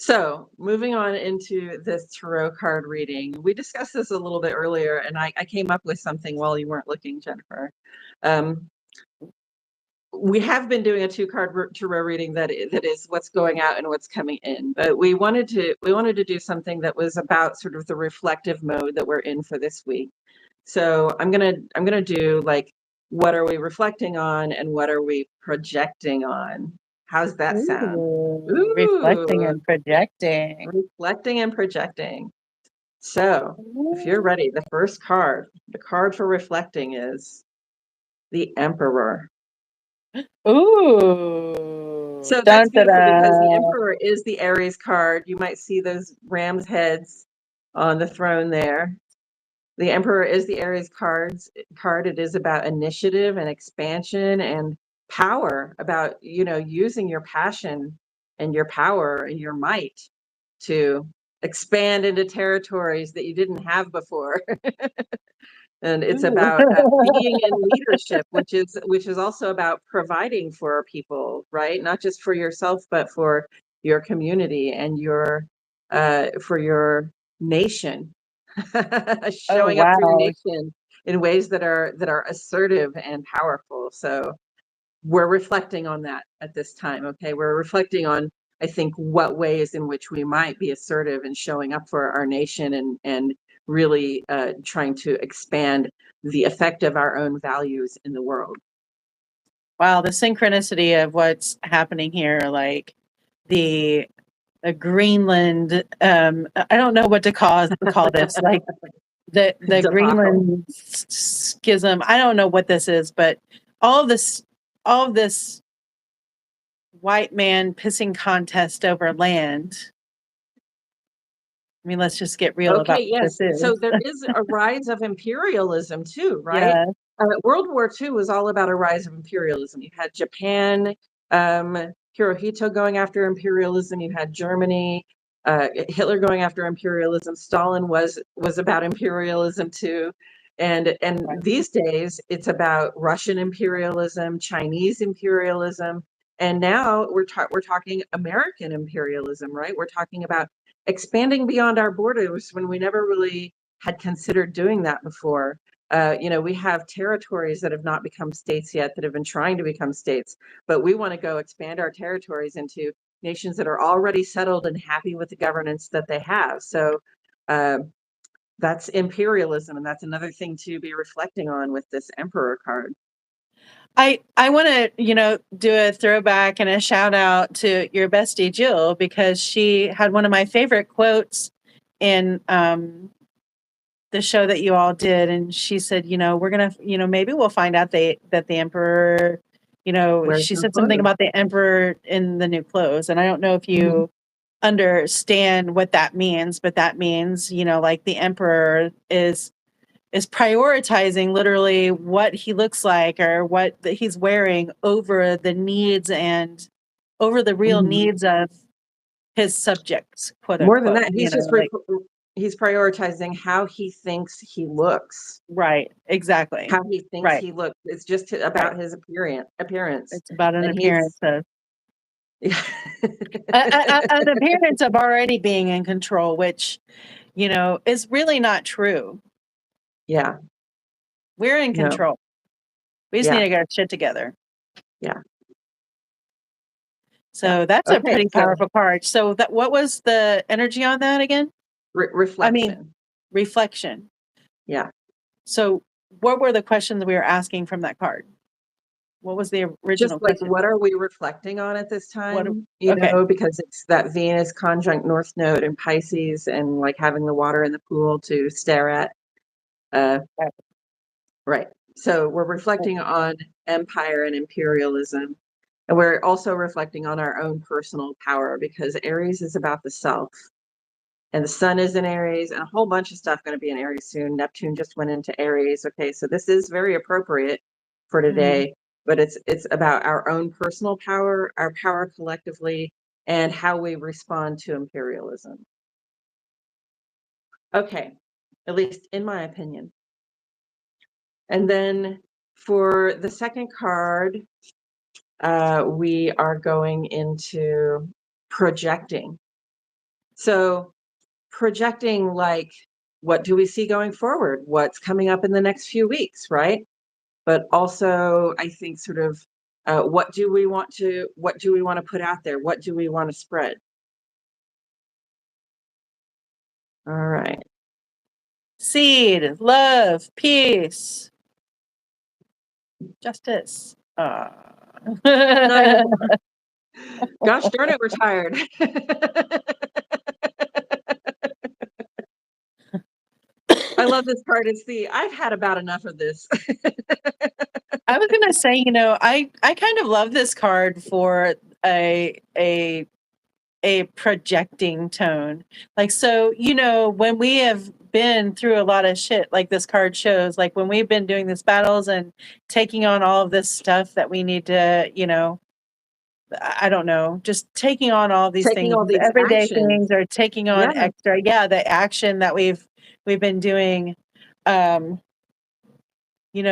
So, moving on into this tarot card reading, we discussed this a little bit earlier, and I came up with something while you weren't looking, Jennifer. Um, we have been doing a two-card tarot reading that is what's going out and what's coming in, but we wanted to do something that was about sort of the reflective mode that we're in for this week. So I'm gonna do like, what are we reflecting on and what are we projecting on? How's that sound? Ooh, reflecting Ooh, and projecting. reflecting and projecting. So if you're Ooh. ready, the first card, the card for reflecting is the Emperor. So that's Dun, da, beautiful because the da. Emperor is the Aries card. You might see those ram's heads on the throne there. The Emperor is the Aries card. It is about initiative and expansion and power, about, using your passion and your power and your might to expand into territories that you didn't have before. And it's Ooh. about being in leadership, which is also about providing for people, right? Not just for yourself, but for your community and your for your nation. Oh, Showing up for your wow. nation in ways that are assertive and powerful. So we're reflecting on that at this time. Okay, we're reflecting on, I think, what ways in which we might be assertive and showing up for our nation, and really trying to expand the effect of our own values in the world. Wow, the synchronicity of what's happening here, like the Greenland, I don't know what to call this, like the Debacle. Greenland schism. I don't know what this is, but all of this all of this white man pissing contest over land. I mean, let's just get real about Okay, what this yes. So is. there is a rise of imperialism too, right? Yeah. World War II was all about a rise of imperialism. You had Japan, Hirohito going after imperialism. You had Germany, Hitler going after imperialism. Stalin was about imperialism too. And Right. these days it's about Russian imperialism, Chinese imperialism, and now we're talking American imperialism, right? We're talking about expanding beyond our borders when we never really had considered doing that before. We have territories that have not become states yet, that have been trying to become states, but we want to go expand our territories into nations that are already settled and happy with the governance that they have. So uh, that's imperialism, and that's another thing to be reflecting on with this Emperor card. I want to, do a throwback and a shout out to your bestie Jill, because she had one of my favorite quotes in the show that you all did, and she said, we're gonna, maybe we'll find out that the emperor, Where's she the said something clothes? about the emperor in the new clothes, and I don't know if Mhm. you understand what that means, but that means, like the emperor is prioritizing literally what he looks like or what he's wearing over the needs and over the real Mhm. needs of his subjects, quote More than unquote, that, like, he's prioritizing how he thinks he looks. right, exactly. How he thinks Right, he looks. It's just right. about his appearance, It's about an and he's appearance of yeah. an appearance of already being in control, which, is really not true. Yeah, We're in no, control. We just need yeah, to get our shit together. yeah, yeah. So that's a Okay, pretty so powerful card. So that, what was the energy on that again? I mean, reflection. reflection. Yeah, So what were the questions we were asking from that card? What was the just original like, question? what are we reflecting on at this What? time? Okay. Because it's that Venus conjunct North Node in Pisces, and like having the water in the pool to stare at. Uh, Right. right. So we're reflecting on empire and imperialism. And we're also reflecting on our own personal power, because Aries is about the self. And the sun is in Aries, and a whole bunch of stuff going to be in Aries soon. Neptune just went into Aries. Okay, so this is very appropriate for Mhm. today, but it's about our own personal power, our power collectively, and how we respond to imperialism. Okay, at least in my opinion. And then for the second card, we are going into projecting. So projecting, like, what do we see going forward? What's coming up in the next few weeks, right? But also, I think sort of what do we want to put out there? What do we want to spread? All right. Seed, love, peace, justice. Not anymore. Gosh darn it, we're tired. I love this card. It's the I've had about enough of this. I was gonna say, I kind of love this card for a projecting tone. Like, so, when we have been through a lot of shit, like this card shows, like when we've been doing these battles and taking on all of this stuff that we need to, I don't know, just taking on all these Taking things, all these everyday actions. things, or taking on Yeah. extra, the action that we've been doing.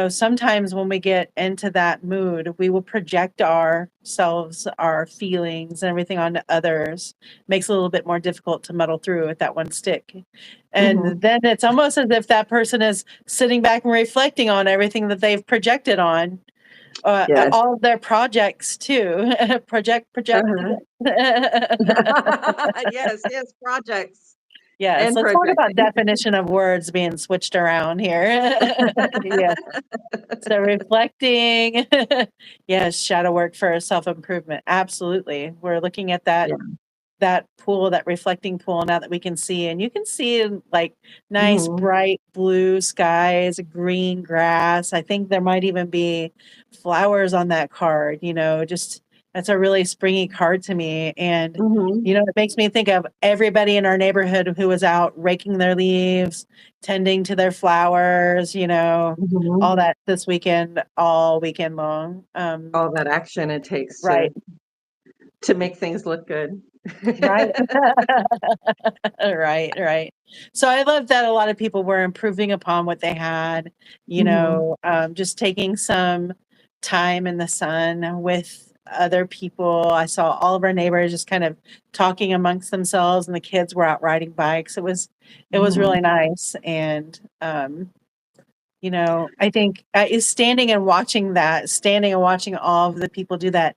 Sometimes when we get into that mood, we will project ourselves, our feelings, and everything onto others. Makes it a little bit more difficult to muddle through with that one stick. And then it's almost as if that person is sitting back and reflecting on everything that they've projected on, Yes. all of their projects too. project. Uh-huh. Yes, projects Yes, and let's talk about projecting. definition of words being switched around here. Yeah. So reflecting, yes, shadow work for self-improvement. Absolutely. We're looking at that Yeah. that pool, that reflecting pool now that we can see. And you can see like nice, Mhm. bright blue skies, green grass. I think there might even be flowers on that card, just that's a really springy card to me. And Mhm. it makes me think of everybody in our neighborhood who was out raking their leaves, tending to their flowers, all Mhm. that this weekend, all weekend long. All that action it takes Right. to make things look good. Right. Right. So I love that a lot of people were improving upon what they had, Mhm. just taking some time in the sun with other people. I saw all of our neighbors just kind of talking amongst themselves, and the kids were out riding bikes. It was Mhm. really nice. And I think is standing and watching all of the people do that.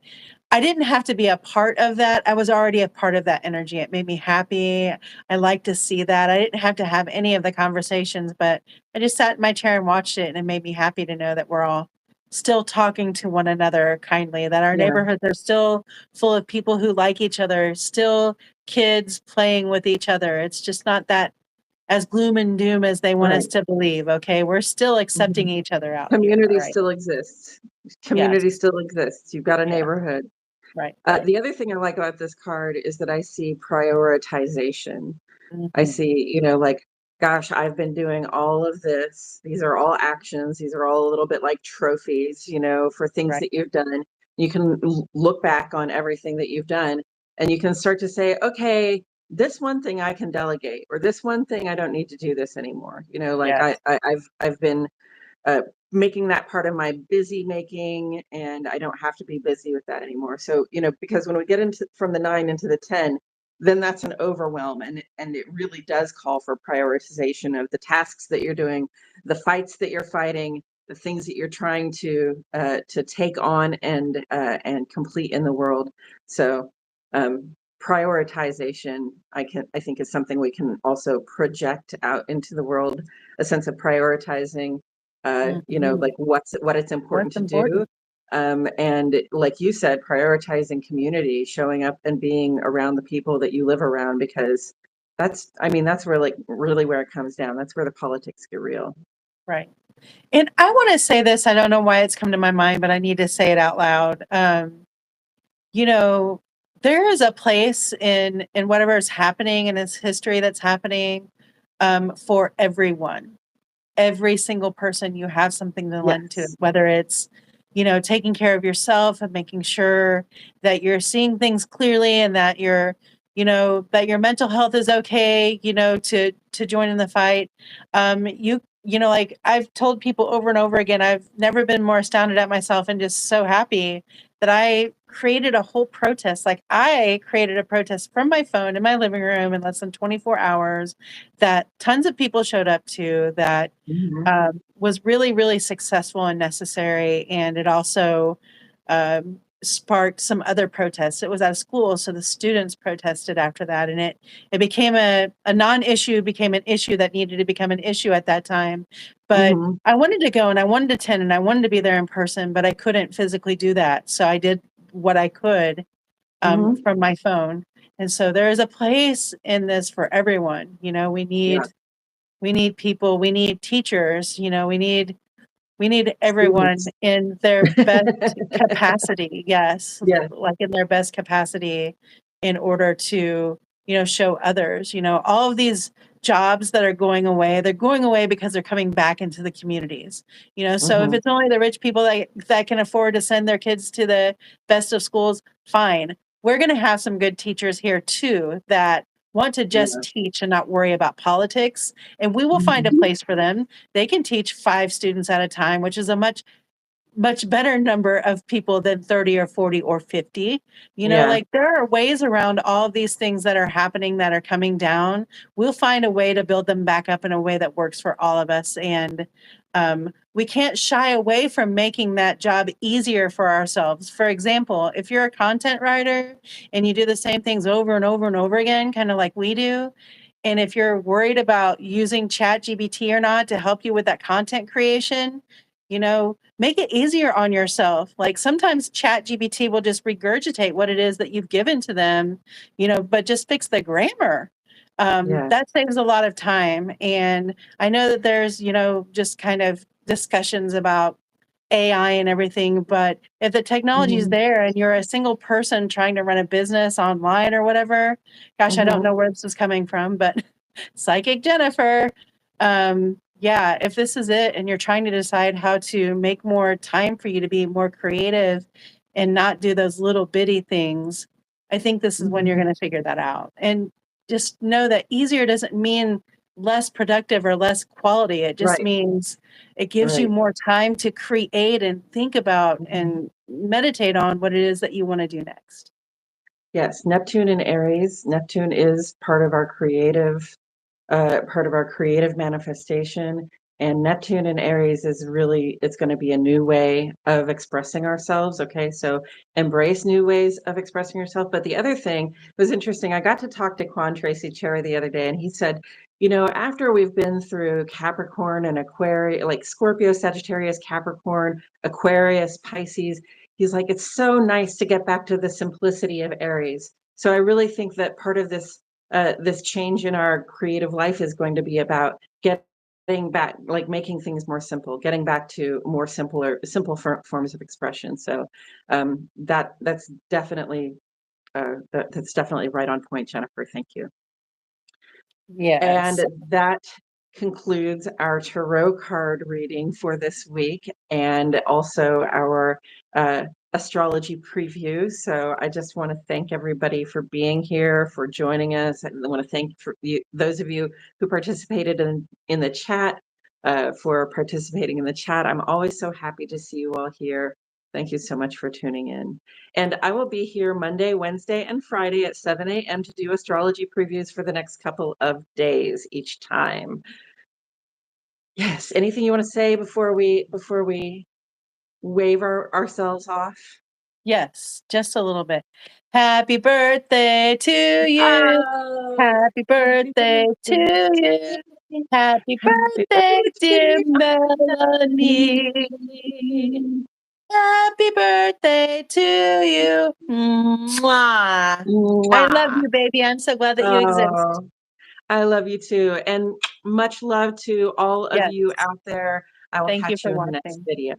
I didn't have to be a part of that. I was already a part of that energy. It made me happy. I like to see that. I didn't have to have any of the conversations, but I just sat in my chair and watched it, and it made me happy to know that we're all still talking to one another kindly, that our Yeah, neighborhoods are still full of people who like each other, still kids playing with each other. It's just not that as gloom and doom as they want us right. to believe. Okay. We're still accepting Mhm. each other out here. All Community right. still exists. Yes. Community still exists. You've got a Yeah. neighborhood. Right. The other thing I like about this card is that I see prioritization. I Mhm. see, like, gosh, I've been doing all of this. These are all actions. These are all a little bit like trophies, for things Right. that you've done. You can look back on everything that you've done, and you can start to say, okay, this one thing I can delegate, or this one thing I don't need to do this anymore. Like Yes. I've been uh, making that part of my busy making, and I don't have to be busy with that anymore. So, because when we get into from the 9 into the 10, then that's an overwhelm, and it really does call for prioritization of the tasks that you're doing, the fights that you're fighting, the things that you're trying to take on and complete in the world. So prioritization, I think, is something we can also project out into the world, a sense of prioritizing Mhm. like what it's What's important to do. important? And like you said, prioritizing community, showing up and being around the people that you live around, because that's where, like, really where it comes down. That's where the politics get real. Right. And I want to say this. I don't know why it's come to my mind, but I need to say it out loud. You know, there is a place in whatever is happening in this history that's happening, for everyone. Every single person, you have something to lend to, Yes. whether it's, taking care of yourself and making sure that you're seeing things clearly, and that that your mental health is okay, to join in the fight. Like I've told people over and over again, I've never been more astounded at myself and just so happy that I created a whole protest. Like I created a protest from my phone in my living room in less than 24 hours that tons of people showed up to, that was really, really successful and necessary. And it also sparked some other protests. It was at a school, so the students protested after that, and it became a non-issue, became an issue that needed to become an issue at that time. But I wanted to go and I wanted to attend and I wanted to be there in person, but I couldn't physically do that. So I did what I could from my phone. And so there is a place in this for everyone. You know, we need people, we need teachers, you know, we need everyone Students. in their best capacity. Yes. Yeah. Like in their best capacity in order to, you know, show others, you know, all of these jobs that are going away, they're going away because they're coming back into the communities, you know. So if it's only the rich people that can afford to send their kids to the best of schools, fine. We're going to have some good teachers here too that want to just teach and not worry about politics, and we will find a place for them. They can teach 5 students at a time, which is a much better number of people than 30 or 40 or 50. You know, like there are ways around all of these things that are happening, that are coming down. We'll find a way to build them back up in a way that works for all of us. And we can't shy away from making that job easier for ourselves. For example, if you're a content writer and you do the same things over and over and over again, kind of like we do, and if you're worried about using ChatGPT or not to help you with that content creation, you know, make it easier on yourself. Like sometimes ChatGPT will just regurgitate what it is that you've given to them, you know, but just fix the grammar. That saves a lot of time. And I know that there's, you know, just kind of discussions about AI and everything, but if the technology is there and you're a single person trying to run a business online or whatever, gosh, I don't know where this is coming from, but Psychic Jennifer, yeah, if this is it and you're trying to decide how to make more time for you to be more creative and not do those little bitty things, I think this is when you're going to figure that out. And just know that easier doesn't mean less productive or less quality. It just means it gives you more time to create and think about and meditate on what it is that you want to do next. Yes, Neptune and Aries. Neptune is part of our creative manifestation, and Neptune and Aries is really, it's going to be a new way of expressing ourselves. Okay, so embrace new ways of expressing yourself. But the other thing was interesting. I got to talk to Quan Tracy Cherry the other day, and he said, you know, after we've been through Capricorn and Aquarius, like Scorpio, Sagittarius, Capricorn, Aquarius, Pisces, he's like, it's so nice to get back to the simplicity of Aries. So I really think that part of this change in our creative life is going to be about getting back, like making things more simple, getting back to more simple forms of expression. So that's definitely right on point, Jennifer. Thank you. Yes. And that concludes our tarot card reading for this week, and also our astrology preview. So I just want to thank everybody for being here, for joining us. I want to thank those of you who participated in the chat, for participating in the chat. I'm always so happy to see you all here. Thank you so much for tuning in. And I will be here Monday, Wednesday, and Friday at 7 a.m. to do astrology previews for the next couple of days each time. Yes. Anything you want to say before we wave ourselves off? Yes, just a little bit. Happy birthday to you. Happy birthday to you. Happy birthday, dear Melanie. Happy birthday to you. Mwah. I love you, baby. I'm so glad that you exist. I love you too. And much love to all of you out there. I will Thank you catch for you in the next watching. video.